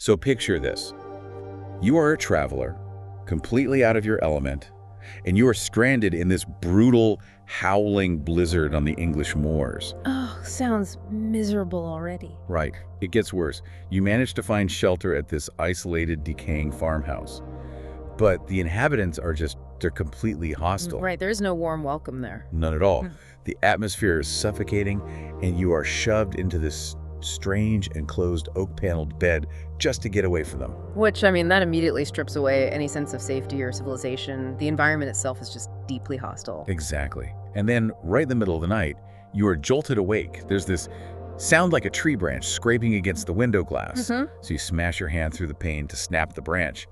So picture this. You are a traveler, completely out of your element, and you are stranded in this brutal, howling blizzard on the English moors. Oh, sounds miserable already. Right. It gets worse. You manage to find shelter at this isolated, decaying farmhouse. But the inhabitants they're completely hostile. Right, there's no warm welcome there. None at all. The atmosphere is suffocating, and you are shoved into this strange enclosed oak-paneled bed just to get away from them. Which, I mean, that immediately strips away any sense of safety or civilization. The environment itself is just deeply hostile. Exactly. And then, right in the middle of the night, you are jolted awake. There's this sound like a tree branch scraping against the window glass. So you smash your hand through the pane to snap the branch.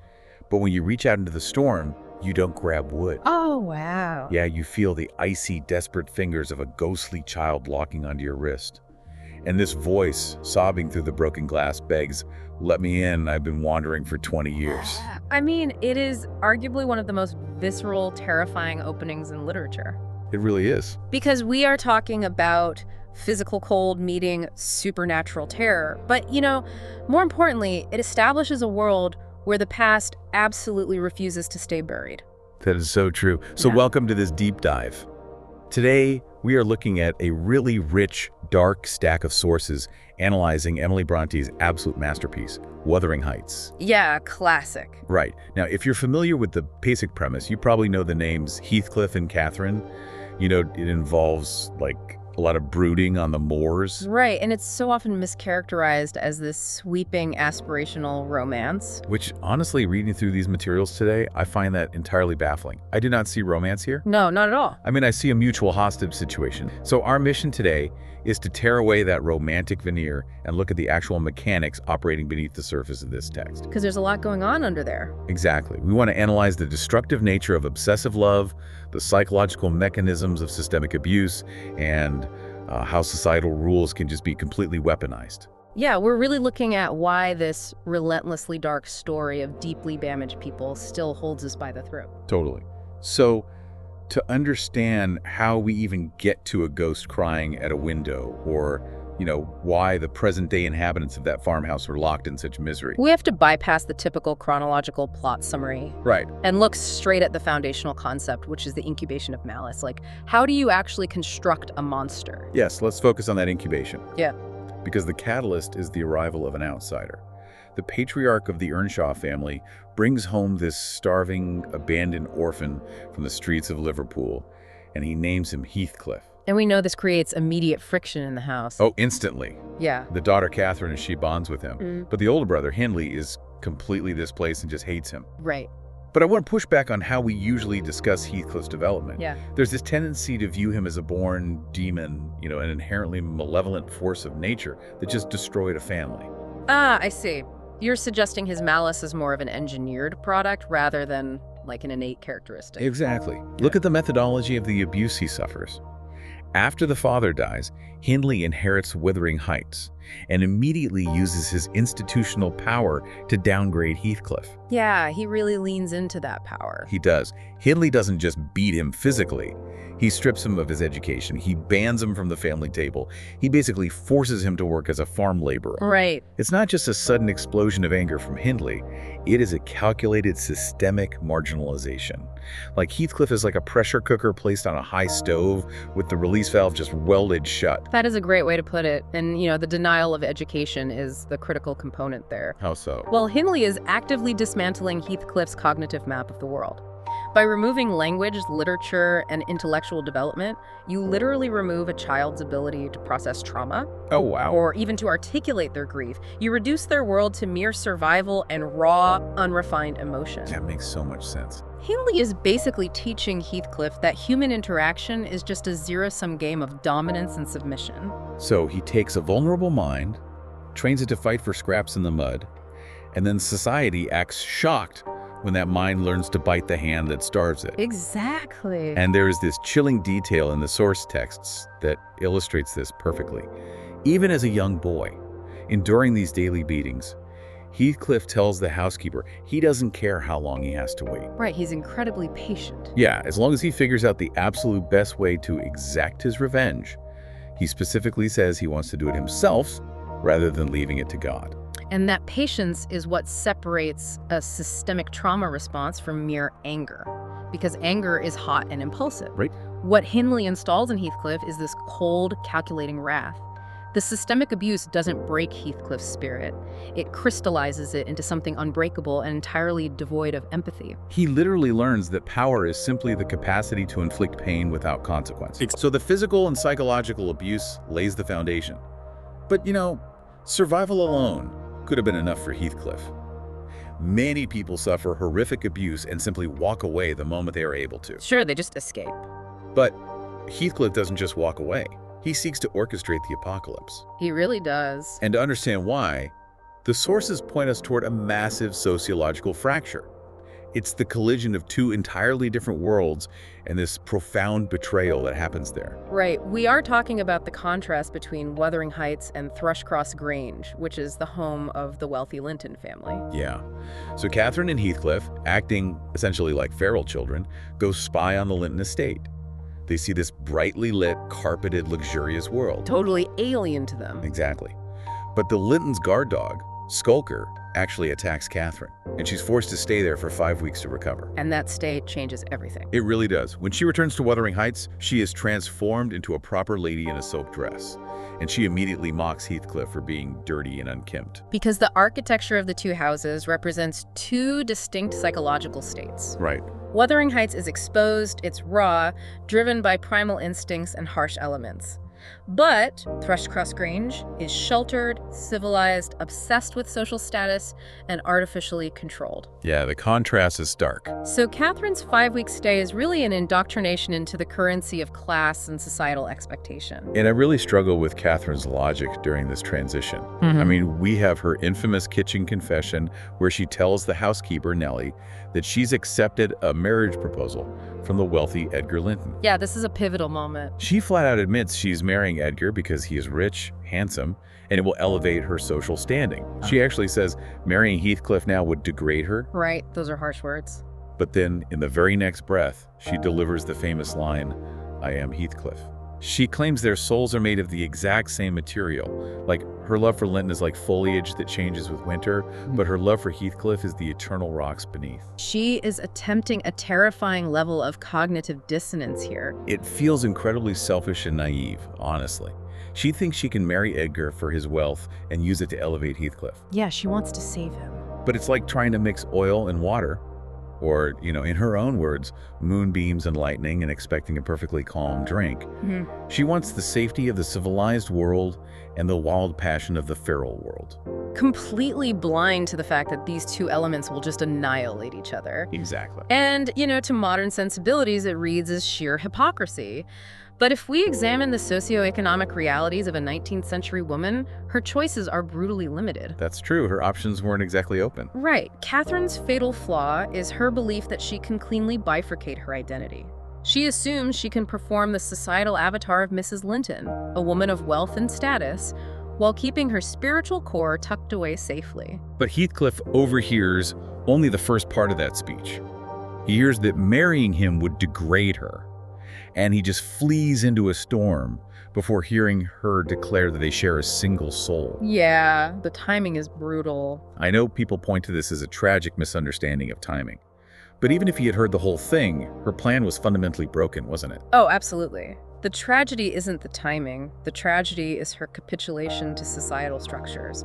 But when you reach out into the storm, you don't grab wood. Oh, wow. Yeah, you feel the icy, desperate fingers of a ghostly child locking onto your wrist. And this voice, sobbing through the broken glass, begs, "Let me in, I've been wandering for 20 years. I mean, it is arguably one of the most visceral, terrifying openings in literature. It really is. Because we are talking about physical cold meeting supernatural terror. But, more importantly, it establishes a world where the past absolutely refuses to stay buried. That is so true. So welcome to this deep dive. Today, we are looking at a really rich, dark stack of sources analyzing Emily Brontë's absolute masterpiece, Wuthering Heights. Yeah, classic. Right. Now, if you're familiar with the basic premise, you probably know the names Heathcliff and Catherine. It involves, a lot of brooding on the moors. Right, and it's so often mischaracterized as this sweeping, aspirational romance. Which, honestly, reading through these materials today, I find that entirely baffling. I do not see romance here. No, not at all. I mean, I see a mutual hostage situation. So our mission today is to tear away that romantic veneer and look at the actual mechanics operating beneath the surface of this text. Because there's a lot going on under there. Exactly. We want to analyze the destructive nature of obsessive love, the psychological mechanisms of systemic abuse, and how societal rules can just be completely weaponized. Yeah, we're really looking at why this relentlessly dark story of deeply damaged people still holds us by the throat. Totally. So, to understand how we even get to a ghost crying at a window, or, why the present-day inhabitants of that farmhouse are locked in such misery. We have to bypass the typical chronological plot summary. Right. And look straight at the foundational concept, which is the incubation of malice. How do you actually construct a monster? Yes, let's focus on that incubation. Yeah. Because the catalyst is the arrival of an outsider. The patriarch of the Earnshaw family brings home this starving, abandoned orphan from the streets of Liverpool, and he names him Heathcliff. And we know this creates immediate friction in the house. Oh, instantly. Yeah. The daughter, Catherine, as she bonds with him. But the older brother, Hindley, is completely displaced and just hates him. Right. But I want to push back on how we usually discuss Heathcliff's development. Yeah. There's this tendency to view him as a born demon, an inherently malevolent force of nature that just destroyed a family. Ah, I see. You're suggesting his malice is more of an engineered product rather than an innate characteristic. Exactly. Look at the methodology of the abuse he suffers. After the father dies, Hindley inherits Wuthering Heights and immediately uses his institutional power to downgrade Heathcliff. Yeah, he really leans into that power. He does. Hindley doesn't just beat him physically. He strips him of his education. He bans him from the family table. He basically forces him to work as a farm laborer. Right. It's not just a sudden explosion of anger from Hindley. It is a calculated systemic marginalization. Heathcliff is like a pressure cooker placed on a high stove with the release valve just welded shut. That is a great way to put it. And, the denial of education is the critical component there. How so? Well, Hindley is actively dismantling Heathcliff's cognitive map of the world. By removing language, literature, and intellectual development, you literally remove a child's ability to process trauma. Oh, wow. Or even to articulate their grief. You reduce their world to mere survival and raw, unrefined emotion. That makes so much sense. Hindley is basically teaching Heathcliff that human interaction is just a zero-sum game of dominance and submission. So he takes a vulnerable mind, trains it to fight for scraps in the mud, and then society acts shocked when that mind learns to bite the hand that starves it. Exactly. And there is this chilling detail in the source texts that illustrates this perfectly. Even as a young boy, enduring these daily beatings, Heathcliff tells the housekeeper he doesn't care how long he has to wait. Right, he's incredibly patient. Yeah, as long as he figures out the absolute best way to exact his revenge. He specifically says he wants to do it himself rather than leaving it to God. And that patience is what separates a systemic trauma response from mere anger, because anger is hot and impulsive. Right. What Hindley installs in Heathcliff is this cold, calculating wrath. The systemic abuse doesn't break Heathcliff's spirit. It crystallizes it into something unbreakable and entirely devoid of empathy. He literally learns that power is simply the capacity to inflict pain without consequence. So the physical and psychological abuse lays the foundation. But, survival alone could have been enough for Heathcliff. Many people suffer horrific abuse and simply walk away the moment they are able to. Sure, they just escape. But Heathcliff doesn't just walk away. He seeks to orchestrate the apocalypse. He really does. And to understand why, the sources point us toward a massive sociological fracture. It's the collision of two entirely different worlds and this profound betrayal that happens there. Right. We are talking about the contrast between Wuthering Heights and Thrushcross Grange, which is the home of the wealthy Linton family. Yeah. So Catherine and Heathcliff, acting essentially like feral children, go spy on the Linton estate. They see this brightly lit, carpeted, luxurious world. Totally alien to them. Exactly. But the Linton's guard dog, Skulker, actually attacks Catherine, and she's forced to stay there for 5 weeks to recover. And that state changes everything. It really does. When she returns to Wuthering Heights, she is transformed into a proper lady in a silk dress, and she immediately mocks Heathcliff for being dirty and unkempt. Because the architecture of the two houses represents two distinct psychological states. Right. Wuthering Heights is exposed, it's raw, driven by primal instincts and harsh elements. But Thrushcross Grange is sheltered, civilized, obsessed with social status, and artificially controlled. Yeah, the contrast is stark. So Catherine's 5-week stay is really an indoctrination into the currency of class and societal expectation. And I really struggle with Catherine's logic during this transition. I mean, we have her infamous kitchen confession where she tells the housekeeper, Nellie, that she's accepted a marriage proposal from the wealthy Edgar Linton. Yeah, this is a pivotal moment. She flat out admits she's marrying Edgar because he is rich, handsome, and it will elevate her social standing. She actually says marrying Heathcliff now would degrade her. Right, those are harsh words. But then, in the very next breath, she delivers the famous line, "I am Heathcliff." She claims their souls are made of the exact same material. Like, her love for Linton is like foliage that changes with winter, but her love for Heathcliff is the eternal rocks beneath. She is attempting a terrifying level of cognitive dissonance here. It feels incredibly selfish and naive, honestly. She thinks she can marry Edgar for his wealth and use it to elevate Heathcliff. Yeah, she wants to save him. But it's like trying to mix oil and water, or, in her own words, moonbeams and lightning, and expecting a perfectly calm drink. She wants the safety of the civilized world and the wild passion of the feral world. Completely blind to the fact that these two elements will just annihilate each other. Exactly. And, to modern sensibilities, it reads as sheer hypocrisy. But if we examine the socioeconomic realities of a 19th century woman, her choices are brutally limited. That's true. Her options weren't exactly open. Right. Catherine's fatal flaw is her belief that she can cleanly bifurcate her identity. She assumes she can perform the societal avatar of Mrs. Linton, a woman of wealth and status, while keeping her spiritual core tucked away safely. But Heathcliff overhears only the first part of that speech. He hears that marrying him would degrade her, and he just flees into a storm before hearing her declare that they share a single soul. Yeah, the timing is brutal. I know people point to this as a tragic misunderstanding of timing. But even if he had heard the whole thing, her plan was fundamentally broken, wasn't it? Oh, absolutely. The tragedy isn't the timing. The tragedy is her capitulation to societal structures.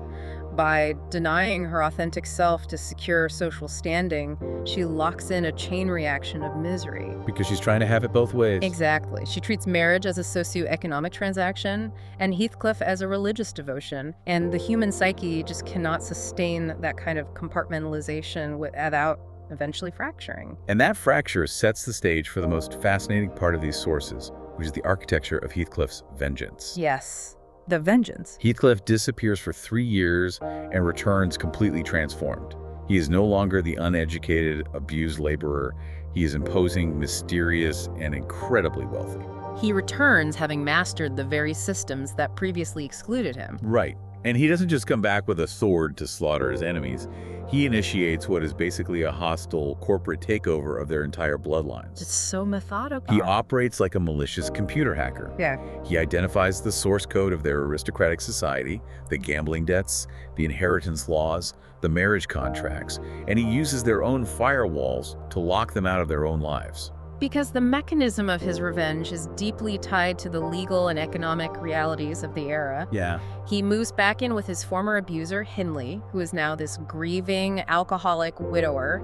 By denying her authentic self to secure social standing, she locks in a chain reaction of misery. Because she's trying to have it both ways. Exactly. She treats marriage as a socioeconomic transaction and Heathcliff as a religious devotion. And the human psyche just cannot sustain that kind of compartmentalization without eventually fracturing. And that fracture sets the stage for the most fascinating part of these sources, which is the architecture of Heathcliff's vengeance. Yes, the vengeance. Heathcliff disappears for 3 years and returns completely transformed. He is no longer the uneducated, abused laborer. He is imposing, mysterious, and incredibly wealthy. He returns having mastered the very systems that previously excluded him. Right. And he doesn't just come back with a sword to slaughter his enemies. He initiates what is basically a hostile corporate takeover of their entire bloodlines. It's so methodical. He operates like a malicious computer hacker. Yeah. He identifies the source code of their aristocratic society, the gambling debts, the inheritance laws, the marriage contracts, and he uses their own firewalls to lock them out of their own lives. Because the mechanism of his revenge is deeply tied to the legal and economic realities of the era. Yeah. He moves back in with his former abuser, Hindley, who is now this grieving, alcoholic widower.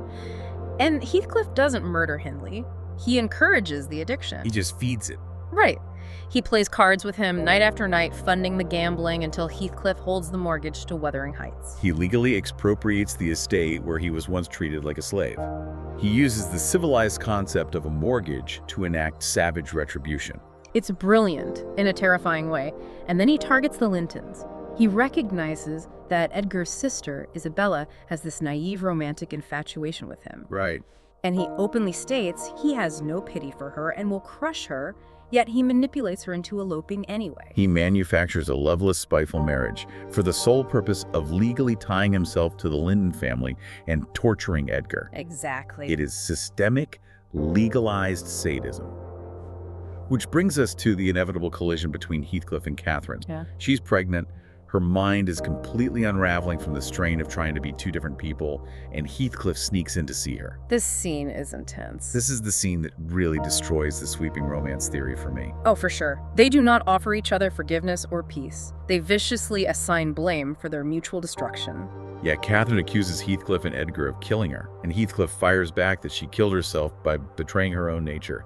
And Heathcliff doesn't murder Hindley. He encourages the addiction. He just feeds it. Right. He plays cards with him night after night, funding the gambling until Heathcliff holds the mortgage to Wuthering Heights. He legally expropriates the estate where he was once treated like a slave. He uses the civilized concept of a mortgage to enact savage retribution. It's brilliant in a terrifying way. And then he targets the Lintons. He recognizes that Edgar's sister, Isabella, has this naive romantic infatuation with him. Right. And he openly states he has no pity for her and will crush her, yet he manipulates her into eloping anyway. He manufactures a loveless, spiteful marriage for the sole purpose of legally tying himself to the Linden family and torturing Edgar. Exactly. It is systemic, legalized sadism. Which brings us to the inevitable collision between Heathcliff and Catherine. Yeah. She's pregnant. Her mind is completely unraveling from the strain of trying to be two different people, and Heathcliff sneaks in to see her. This scene is intense. This is the scene that really destroys the sweeping romance theory for me. Oh, for sure. They do not offer each other forgiveness or peace. They viciously assign blame for their mutual destruction. Yeah, Catherine accuses Heathcliff and Edgar of killing her, and Heathcliff fires back that she killed herself by betraying her own nature.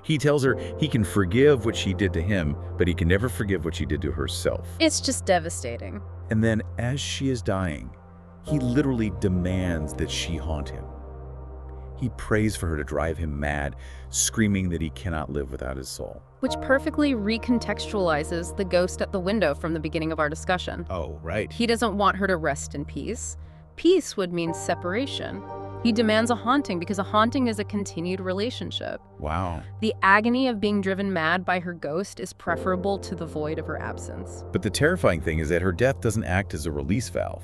He tells her he can forgive what she did to him, but he can never forgive what she did to herself. It's just devastating. And then, as she is dying, he literally demands that she haunt him. He prays for her to drive him mad, screaming that he cannot live without his soul. Which perfectly recontextualizes the ghost at the window from the beginning of our discussion. Oh, right. He doesn't want her to rest in peace. Peace would mean separation. He demands a haunting because a haunting is a continued relationship. Wow. The agony of being driven mad by her ghost is preferable to the void of her absence. But the terrifying thing is that her death doesn't act as a release valve.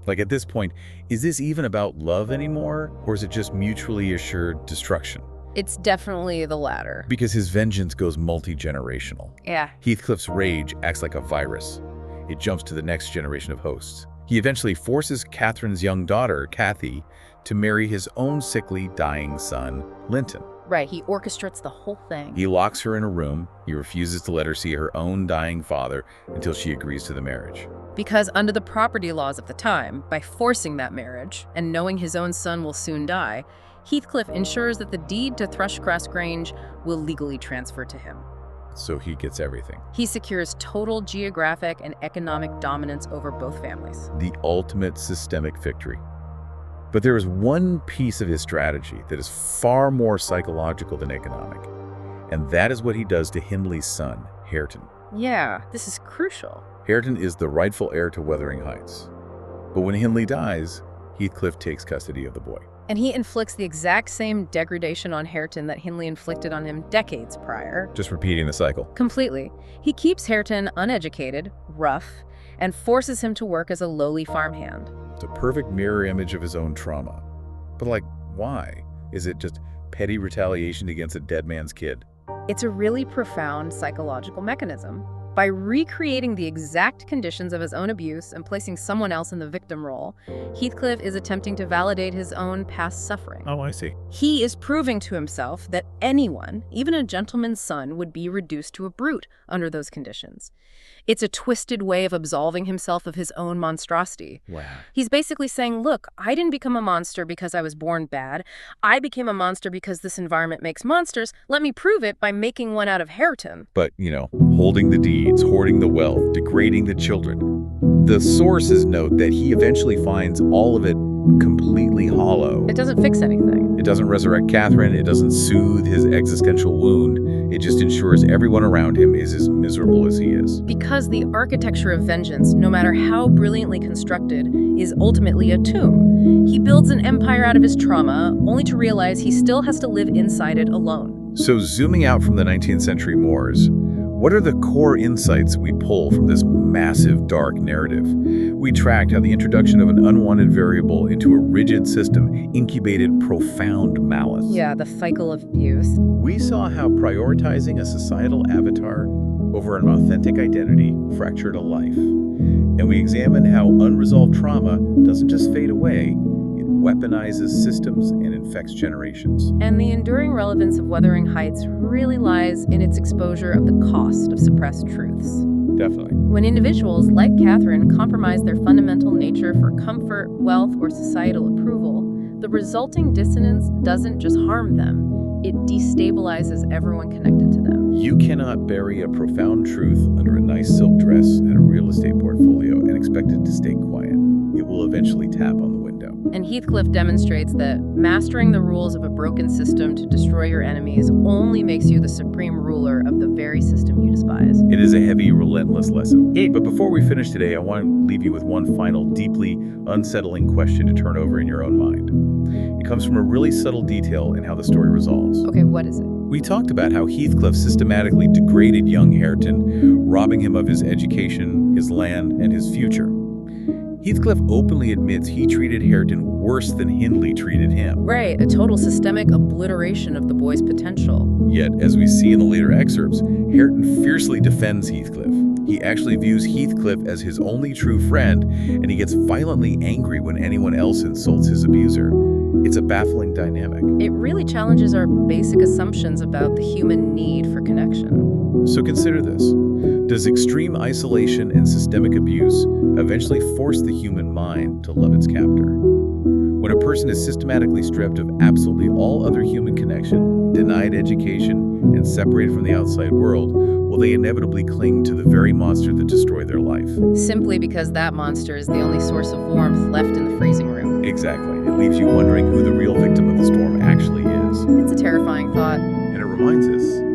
Like, at this point, is this even about love anymore, or is it just mutually assured destruction? It's definitely the latter. Because his vengeance goes multi-generational. Yeah. Heathcliff's rage acts like a virus. It jumps to the next generation of hosts. He eventually forces Catherine's young daughter, Cathy, to marry his own sickly, dying son, Linton. Right, he orchestrates the whole thing. He locks her in a room. He refuses to let her see her own dying father until she agrees to the marriage. Because under the property laws of the time, by forcing that marriage, and knowing his own son will soon die, Heathcliff ensures that the deed to Thrushcross Grange will legally transfer to him. So he gets everything. He secures total geographic and economic dominance over both families. The ultimate systemic victory. But there is one piece of his strategy that is far more psychological than economic, and that is what he does to Hindley's son, Hareton. Yeah, this is crucial. Hareton is the rightful heir to Wuthering Heights. But when Hindley dies, Heathcliff takes custody of the boy. And he inflicts the exact same degradation on Hareton that Hindley inflicted on him decades prior. Just repeating the cycle. Completely. He keeps Hareton uneducated, rough, and forces him to work as a lowly farmhand. It's a perfect mirror image of his own trauma. But like, why? Is it just petty retaliation against a dead man's kid? It's a really profound psychological mechanism. By recreating the exact conditions of his own abuse and placing someone else in the victim role, Heathcliff is attempting to validate his own past suffering. Oh, I see. He is proving to himself that anyone, even a gentleman's son, would be reduced to a brute under those conditions. It's a twisted way of absolving himself of his own monstrosity. Wow. He's basically saying, look, I didn't become a monster because I was born bad. I became a monster because this environment makes monsters. Let me prove it by making one out of Hareton. But, holding the deeds, hoarding the wealth, degrading the children. The sources note that he eventually finds all of it completely hollow. It doesn't fix anything. It doesn't resurrect Catherine. It doesn't soothe his existential wound. It just ensures everyone around him is as miserable as he is. Because the architecture of vengeance, no matter how brilliantly constructed, is ultimately a tomb. He builds an empire out of his trauma, only to realize he still has to live inside it alone. So zooming out from the 19th century Moors, what are the core insights we pull from this massive, dark narrative. We tracked how the introduction of an unwanted variable into a rigid system incubated profound malice. Yeah, the cycle of abuse. We saw how prioritizing a societal avatar over an authentic identity fractured a life. And we examined how unresolved trauma doesn't just fade away, it weaponizes systems and infects generations. And the enduring relevance of Wuthering Heights really lies in its exposure of the cost of suppressed truths. Definitely. When individuals like Catherine compromise their fundamental nature for comfort, wealth, or societal approval, the resulting dissonance doesn't just harm them, it destabilizes everyone connected to them. You cannot bury a profound truth under a nice silk dress and a real estate portfolio and expect it to stay quiet. It will eventually tap on the window. And Heathcliff demonstrates that mastering the rules of a broken system to destroy your enemies only makes you the supreme ruler of the very system you despise. It is a heavy, relentless lesson. But before we finish today, I want to leave you with one final, deeply unsettling question to turn over in your own mind. It comes from a really subtle detail in how the story resolves. Okay, what is it? We talked about how Heathcliff systematically degraded young Hareton, robbing him of his education, his land, and his future. Heathcliff openly admits he treated Hareton worse than Hindley treated him. Right, a total systemic obliteration of the boy's potential. Yet, as we see in the later excerpts, Hareton fiercely defends Heathcliff. He actually views Heathcliff as his only true friend, and he gets violently angry when anyone else insults his abuser. It's a baffling dynamic. It really challenges our basic assumptions about the human need for connection. So consider this. Does extreme isolation and systemic abuse eventually force the human mind to love its captor? When a person is systematically stripped of absolutely all other human connection, denied education, and separated from the outside world, will they inevitably cling to the very monster that destroyed their life? Simply because that monster is the only source of warmth left in the freezing room. Exactly. It leaves you wondering who the real victim of the storm actually is. It's a terrifying thought. And it reminds us